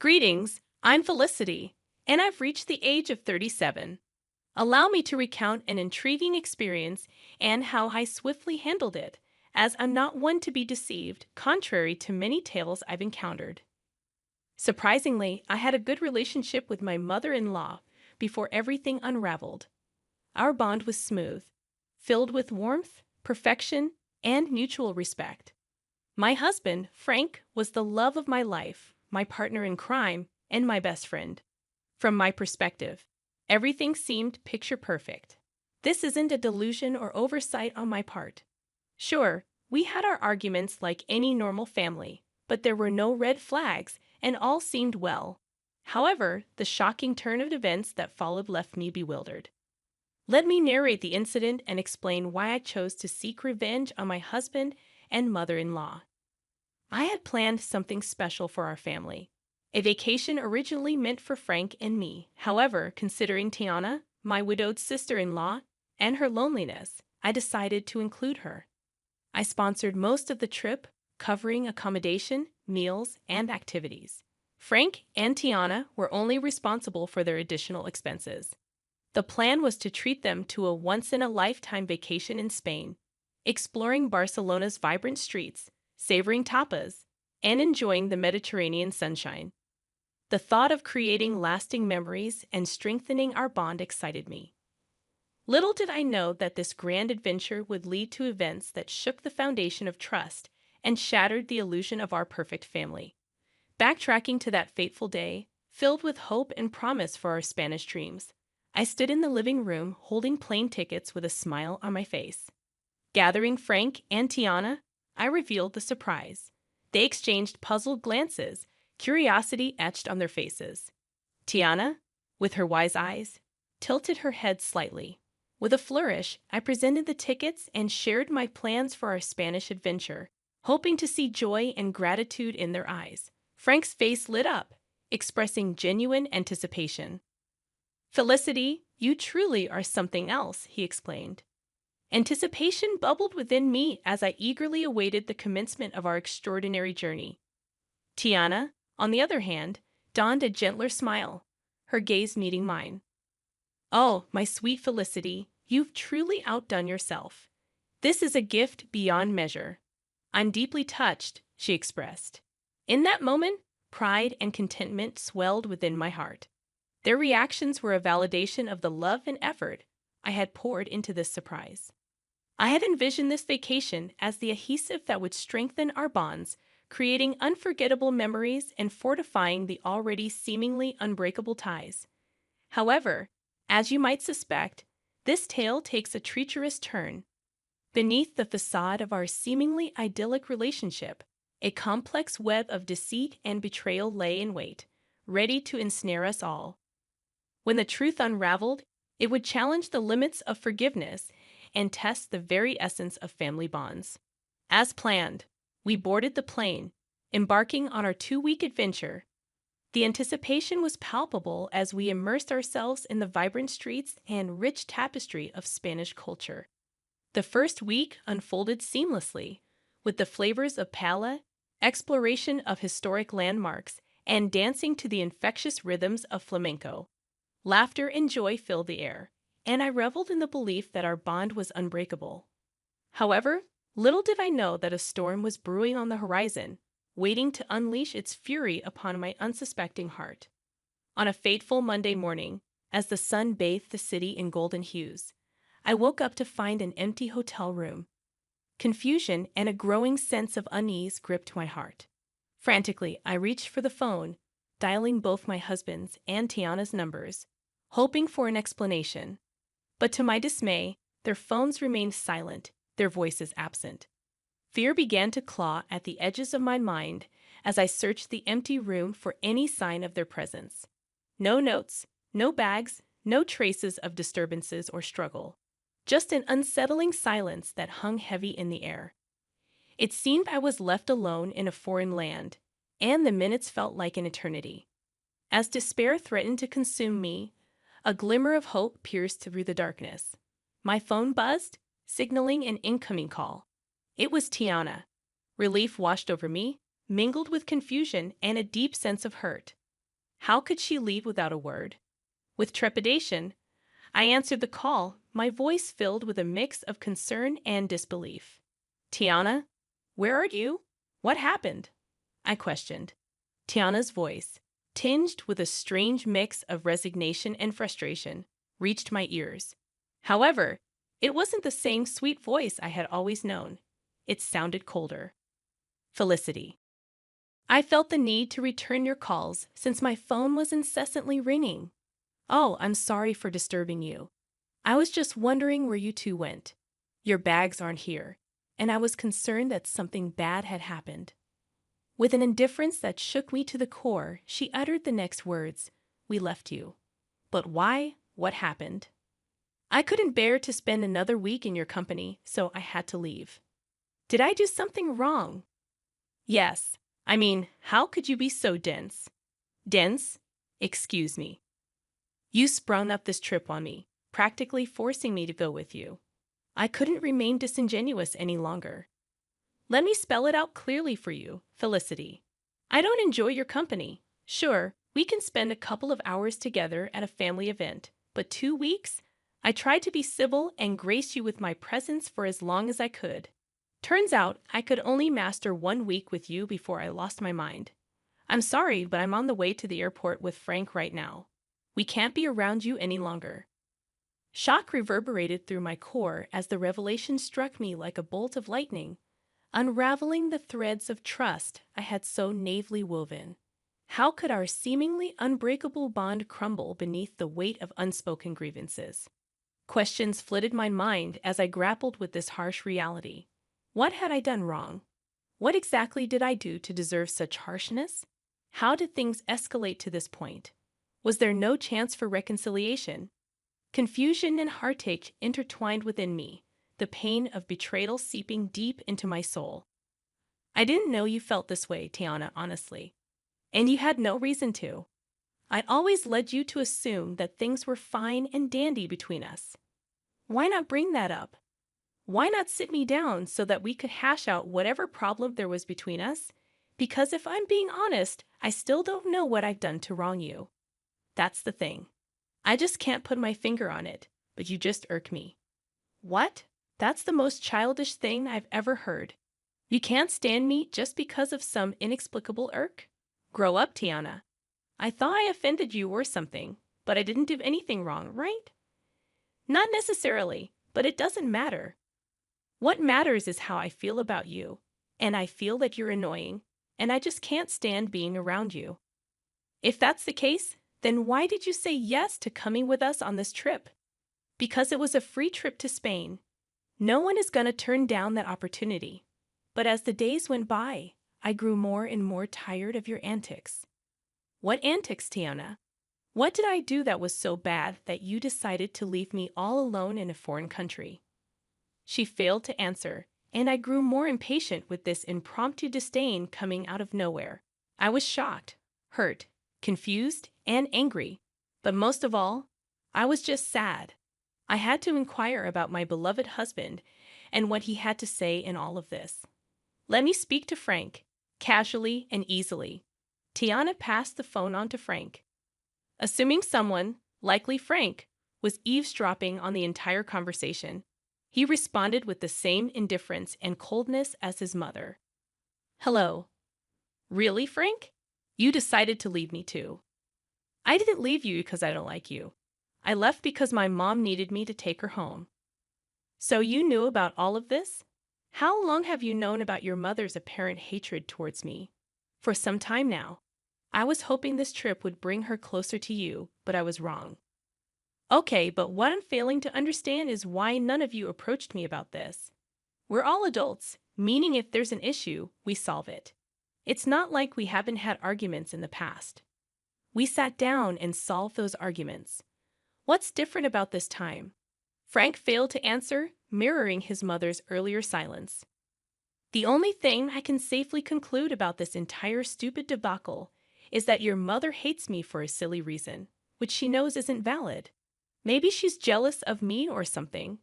Greetings, I'm Felicity, and I've reached the age of 37. Allow me to recount an intriguing experience and how I swiftly handled it, as I'm not one to be deceived, contrary to many tales I've encountered. Surprisingly, I had a good relationship with my mother-in-law before everything unraveled. Our bond was smooth, filled with warmth, perfection, and mutual respect. My husband, Frank, was the love of my life, my partner in crime, and my best friend. From my perspective, everything seemed picture perfect. This isn't a delusion or oversight on my part. Sure, we had our arguments like any normal family, but there were no red flags, and all seemed well. However, the shocking turn of events that followed left me bewildered. Let me narrate the incident and explain why I chose to seek revenge on my husband and mother-in-law. I had planned something special for our family, a vacation originally meant for Frank and me. However, considering Tiana, my widowed sister-in-law, and her loneliness, I decided to include her. I sponsored most of the trip, covering accommodation, meals, and activities. Frank and Tiana were only responsible for their additional expenses. The plan was to treat them to a once-in-a-lifetime vacation in Spain, exploring Barcelona's vibrant streets, savoring tapas, and enjoying the Mediterranean sunshine. The thought of creating lasting memories and strengthening our bond excited me. Little did I know that this grand adventure would lead to events that shook the foundation of trust and shattered the illusion of our perfect family. Backtracking to that fateful day, filled with hope and promise for our Spanish dreams, I stood in the living room holding plane tickets with a smile on my face. Gathering Frank and Tiana, I revealed the surprise. They exchanged puzzled glances, curiosity etched on their faces. Tiana, with her wise eyes, tilted her head slightly. With a flourish, I presented the tickets and shared my plans for our Spanish adventure, hoping to see joy and gratitude in their eyes. Frank's face lit up, expressing genuine anticipation. "Felicity, you truly are something else," he explained. Anticipation bubbled within me as I eagerly awaited the commencement of our extraordinary journey. Tiana, on the other hand, donned a gentler smile, her gaze meeting mine. "Oh, my sweet Felicity, you've truly outdone yourself. This is a gift beyond measure." "I'm deeply touched," she expressed. In that moment, pride and contentment swelled within my heart. Their reactions were a validation of the love and effort I had poured into this surprise. I had envisioned this vacation as the adhesive that would strengthen our bonds, creating unforgettable memories and fortifying the already seemingly unbreakable ties. However, as you might suspect, this tale takes a treacherous turn. Beneath the facade of our seemingly idyllic relationship, a complex web of deceit and betrayal lay in wait, ready to ensnare us all. When the truth unraveled, it would challenge the limits of forgiveness and test the very essence of family bonds. As planned, we boarded the plane, embarking on our 2-week adventure. The anticipation was palpable as we immersed ourselves in the vibrant streets and rich tapestry of Spanish culture. The first week unfolded seamlessly, with the flavors of paella, exploration of historic landmarks, and dancing to the infectious rhythms of flamenco. Laughter and joy filled the air, and I reveled in the belief that our bond was unbreakable. However, little did I know that a storm was brewing on the horizon, waiting to unleash its fury upon my unsuspecting heart. On a fateful Monday morning, as the sun bathed the city in golden hues, I woke up to find an empty hotel room. Confusion and a growing sense of unease gripped my heart. Frantically, I reached for the phone, dialing both my husband's and Tiana's numbers, hoping for an explanation. But to my dismay, their phones remained silent, their voices absent. Fear began to claw at the edges of my mind as I searched the empty room for any sign of their presence. No notes, no bags, no traces of disturbances or struggle. Just an unsettling silence that hung heavy in the air. It seemed I was left alone in a foreign land, and the minutes felt like an eternity. As despair threatened to consume me, a glimmer of hope pierced through the darkness. My phone buzzed, signaling an incoming call. It was Tiana. Relief washed over me, mingled with confusion and a deep sense of hurt. How could she leave without a word? With trepidation, I answered the call, my voice filled with a mix of concern and disbelief. Tiana, where are you? What happened? I questioned. Tiana's voice, tinged with a strange mix of resignation and frustration, reached my ears. However, it wasn't the same sweet voice I had always known. It sounded colder. Felicity. I felt the need to return your calls since my phone was incessantly ringing. Oh, I'm sorry for disturbing you. I was just wondering where you two went. Your bags aren't here, and I was concerned that something bad had happened. With an indifference that shook me to the core, she uttered the next words, "We left you." But why? What happened? I couldn't bear to spend another week in your company, so I had to leave. Did I do something wrong? Yes. I mean, how could you be so dense? Dense? Excuse me. You sprung up this trip on me, practically forcing me to go with you. I couldn't remain disingenuous any longer. Let me spell it out clearly for you, Felicity. I don't enjoy your company. Sure, we can spend a couple of hours together at a family event, but 2 weeks? I tried to be civil and grace you with my presence for as long as I could. Turns out I could only master 1 week with you before I lost my mind. I'm sorry, but I'm on the way to the airport with Frank right now. We can't be around you any longer. Shock reverberated through my core as the revelation struck me like a bolt of lightning, unraveling the threads of trust I had so naively woven. How could our seemingly unbreakable bond crumble beneath the weight of unspoken grievances? Questions flitted my mind as I grappled with this harsh reality. What had I done wrong? What exactly did I do to deserve such harshness? How did things escalate to this point? Was there no chance for reconciliation? Confusion and heartache intertwined within me, the pain of betrayal seeping deep into my soul. I didn't know you felt this way, Tiana, honestly. And you had no reason to. I'd always led you to assume that things were fine and dandy between us. Why not bring that up? Why not sit me down so that we could hash out whatever problem there was between us? Because if I'm being honest, I still don't know what I've done to wrong you. That's the thing. I just can't put my finger on it, but you just irk me. What? That's the most childish thing I've ever heard. You can't stand me just because of some inexplicable irk? Grow up, Tiana. I thought I offended you or something, but I didn't do anything wrong, right? Not necessarily, but it doesn't matter. What matters is how I feel about you, and I feel that you're annoying, and I just can't stand being around you. If that's the case, then why did you say yes to coming with us on this trip? Because it was a free trip to Spain. No one is going to turn down that opportunity. But as the days went by, I grew more and more tired of your antics. What antics, Tiana? What did I do that was so bad that you decided to leave me all alone in a foreign country? She failed to answer, and I grew more impatient with this impromptu disdain coming out of nowhere. I was shocked, hurt, confused, and angry. But most of all, I was just sad. I had to inquire about my beloved husband and what he had to say in all of this. Let me speak to Frank, casually and easily. Tiana passed the phone on to Frank. Assuming someone, likely Frank, was eavesdropping on the entire conversation, he responded with the same indifference and coldness as his mother. Hello. Really, Frank? You decided to leave me too. I didn't leave you because I don't like you. I left because my mom needed me to take her home. So you knew about all of this? How long have you known about your mother's apparent hatred towards me? For some time now. I was hoping this trip would bring her closer to you, but I was wrong. Okay, but what I'm failing to understand is why none of you approached me about this. We're all adults, meaning if there's an issue, we solve it. It's not like we haven't had arguments in the past. We sat down and solved those arguments. What's different about this time? Frank failed to answer, mirroring his mother's earlier silence. The only thing I can safely conclude about this entire stupid debacle is that your mother hates me for a silly reason, which she knows isn't valid. Maybe she's jealous of me or something.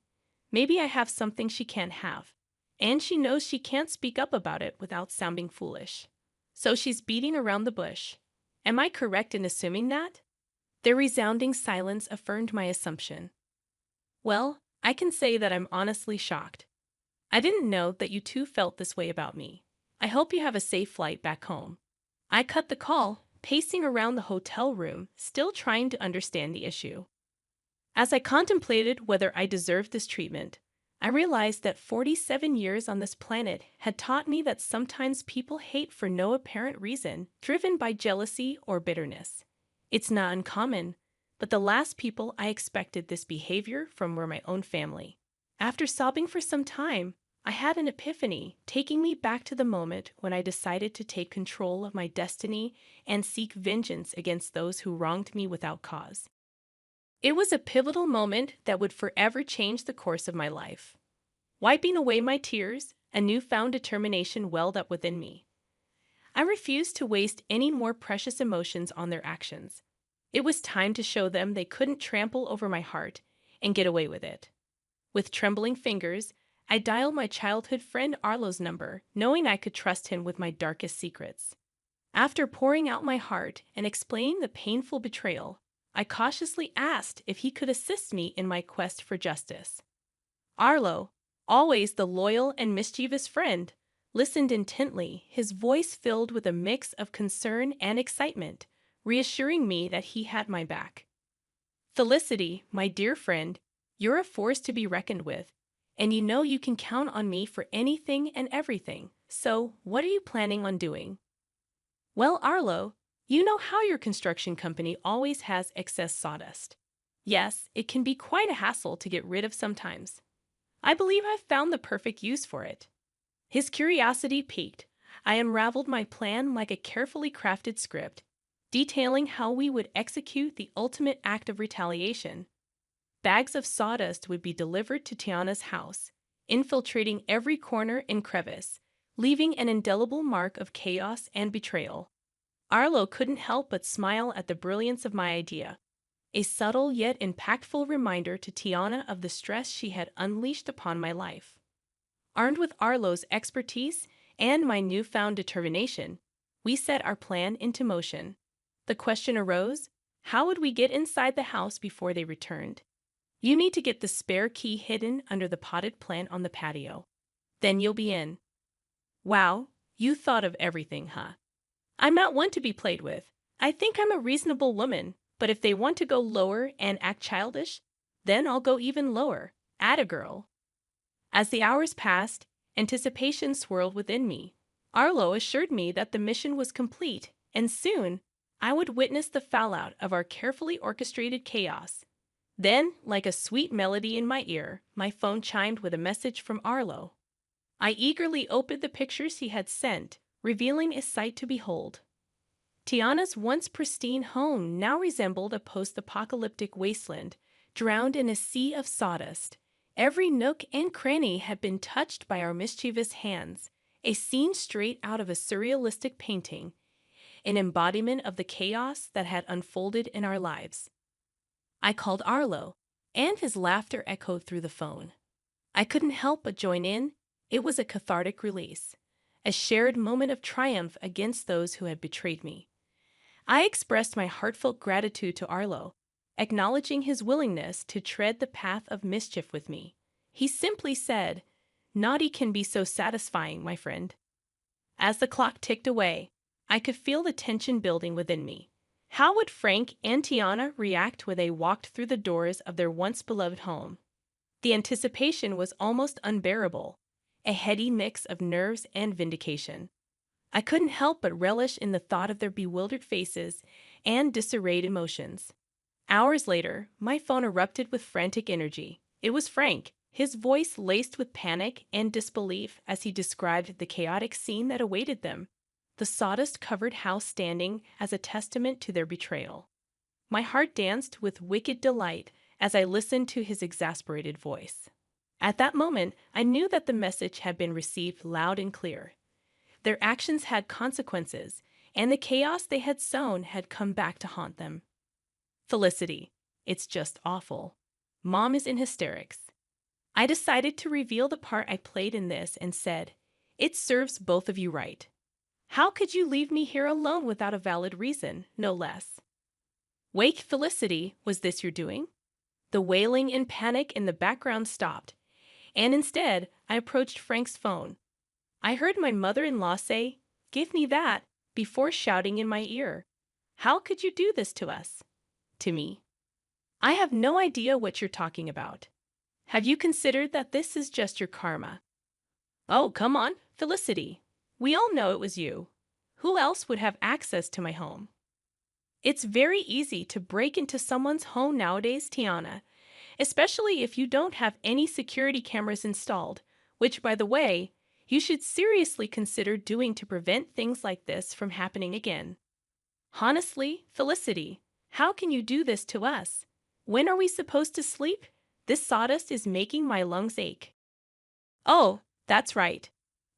Maybe I have something she can't have. And she knows she can't speak up about it without sounding foolish. So she's beating around the bush. Am I correct in assuming that? Their resounding silence affirmed my assumption. Well, I can say that I'm honestly shocked. I didn't know that you too felt this way about me. I hope you have a safe flight back home. I cut the call, pacing around the hotel room, still trying to understand the issue. As I contemplated whether I deserved this treatment, I realized that 47 years on this planet had taught me that sometimes people hate for no apparent reason, driven by jealousy or bitterness. It's not uncommon, but the last people I expected this behavior from were my own family. After sobbing for some time, I had an epiphany, taking me back to the moment when I decided to take control of my destiny and seek vengeance against those who wronged me without cause. It was a pivotal moment that would forever change the course of my life. Wiping away my tears, a newfound determination welled up within me. I refused to waste any more precious emotions on their actions. It was time to show them they couldn't trample over my heart and get away with it. With trembling fingers, I dialed my childhood friend Arlo's number, knowing I could trust him with my darkest secrets. After pouring out my heart and explaining the painful betrayal, I cautiously asked if he could assist me in my quest for justice. Arlo, always the loyal and mischievous friend, listened intently, his voice filled with a mix of concern and excitement, reassuring me that he had my back. Felicity, my dear friend, you're a force to be reckoned with, and you know you can count on me for anything and everything. So, what are you planning on doing? Well, Arlo, you know how your construction company always has excess sawdust. Yes, it can be quite a hassle to get rid of sometimes. I believe I've found the perfect use for it. His curiosity piqued. I unraveled my plan like a carefully crafted script, detailing how we would execute the ultimate act of retaliation. Bags of sawdust would be delivered to Tiana's house, infiltrating every corner and crevice, leaving an indelible mark of chaos and betrayal. Arlo couldn't help but smile at the brilliance of my idea, a subtle yet impactful reminder to Tiana of the stress she had unleashed upon my life. Armed with Arlo's expertise and my newfound determination, we set our plan into motion. The question arose, how would we get inside the house before they returned? You need to get the spare key hidden under the potted plant on the patio. Then you'll be in. Wow, you thought of everything, huh? I'm not one to be played with. I think I'm a reasonable woman, but if they want to go lower and act childish, then I'll go even lower. Atta girl. As the hours passed, anticipation swirled within me. Arlo assured me that the mission was complete, and soon I would witness the fallout of our carefully orchestrated chaos. Then, like a sweet melody in my ear, my phone chimed with a message from Arlo. I eagerly opened the pictures he had sent, revealing a sight to behold. Tiana's once pristine home now resembled a post-apocalyptic wasteland, drowned in a sea of sawdust. Every nook and cranny had been touched by our mischievous hands, a scene straight out of a surrealistic painting, an embodiment of the chaos that had unfolded in our lives. I called Arlo, and his laughter echoed through the phone. I couldn't help but join in. It was a cathartic release, a shared moment of triumph against those who had betrayed me. I expressed my heartfelt gratitude to Arlo, acknowledging his willingness to tread the path of mischief with me. He simply said, "Naughty can be so satisfying, my friend." As the clock ticked away, I could feel the tension building within me. How would Frank and Tiana react when they walked through the doors of their once beloved home? The anticipation was almost unbearable, a heady mix of nerves and vindication. I couldn't help but relish in the thought of their bewildered faces and disarrayed emotions. Hours later, my phone erupted with frantic energy. It was Frank, his voice laced with panic and disbelief as he described the chaotic scene that awaited them, the sawdust-covered house standing as a testament to their betrayal. My heart danced with wicked delight as I listened to his exasperated voice. At that moment, I knew that the message had been received loud and clear. Their actions had consequences, and the chaos they had sown had come back to haunt them. Felicity, it's just awful. Mom is in hysterics. I decided to reveal the part I played in this and said, "It serves both of you right." How could you leave me here alone without a valid reason, no less? Wake, Felicity, was this your doing? The wailing and panic in the background stopped, and instead I approached Frank's phone. I heard my mother-in-law say, "Give me that," before shouting in my ear, "How could you do this to us?" To me. I have no idea what you're talking about. Have you considered that this is just your karma? Oh, come on, Felicity. We all know it was you. Who else would have access to my home? It's very easy to break into someone's home nowadays, Tiana, especially if you don't have any security cameras installed, which, by the way, you should seriously consider doing to prevent things like this from happening again. Honestly, Felicity, how can you do this to us? When are we supposed to sleep? This sawdust is making my lungs ache. Oh, that's right.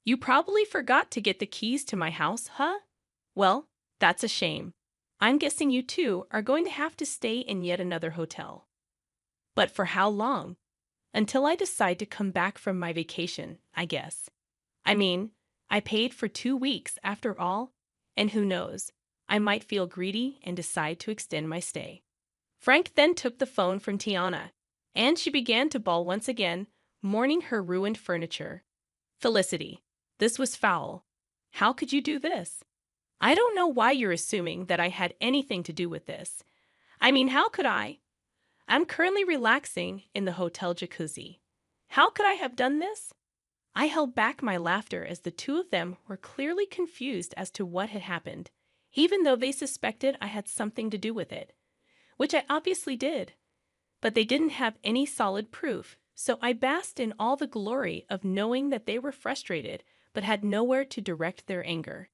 You probably forgot to get the keys to my house, huh? Well, that's a shame. I'm guessing you two are going to have to stay in yet another hotel. But for how long? Until I decide to come back from my vacation, I guess. I mean, I paid for 2 weeks after all, and who knows, I might feel greedy and decide to extend my stay. Frank then took the phone from Tiana, and she began to bawl once again, mourning her ruined furniture. Felicity, this was foul. How could you do this? I don't know why you're assuming that I had anything to do with this. I mean, how could I? I'm currently relaxing in the hotel jacuzzi. How could I have done this? I held back my laughter as the two of them were clearly confused as to what had happened, even though they suspected I had something to do with it, which I obviously did. But they didn't have any solid proof, so I basked in all the glory of knowing that they were frustrated but had nowhere to direct their anger.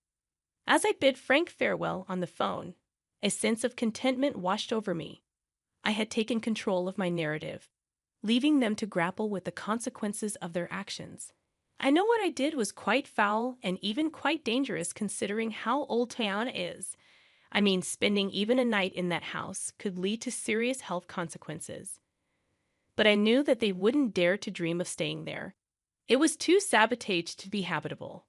As I bid Frank farewell on the phone, a sense of contentment washed over me. I had taken control of my narrative, leaving them to grapple with the consequences of their actions. I know what I did was quite foul and even quite dangerous considering how old Tiana is. I mean, spending even a night in that house could lead to serious health consequences. But I knew that they wouldn't dare to dream of staying there. It was too sabotaged to be habitable.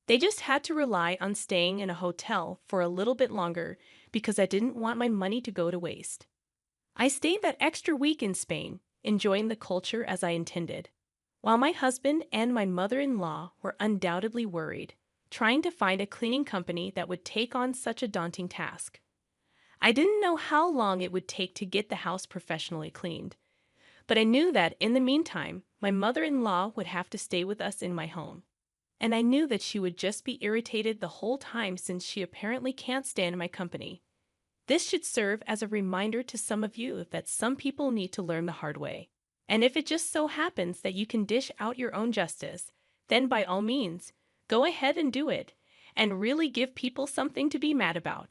They just had to rely on staying in a hotel for a little bit longer because I didn't want my money to go to waste. I stayed that extra week in Spain, enjoying the culture as I intended, while my husband and my mother-in-law were undoubtedly worried, trying to find a cleaning company that would take on such a daunting task. I didn't know how long it would take to get the house professionally cleaned, but I knew that in the meantime, my mother-in-law would have to stay with us in my home. And I knew that she would just be irritated the whole time since she apparently can't stand my company. This should serve as a reminder to some of you that some people need to learn the hard way. And if it just so happens that you can dish out your own justice, then by all means, go ahead and do it, and really give people something to be mad about.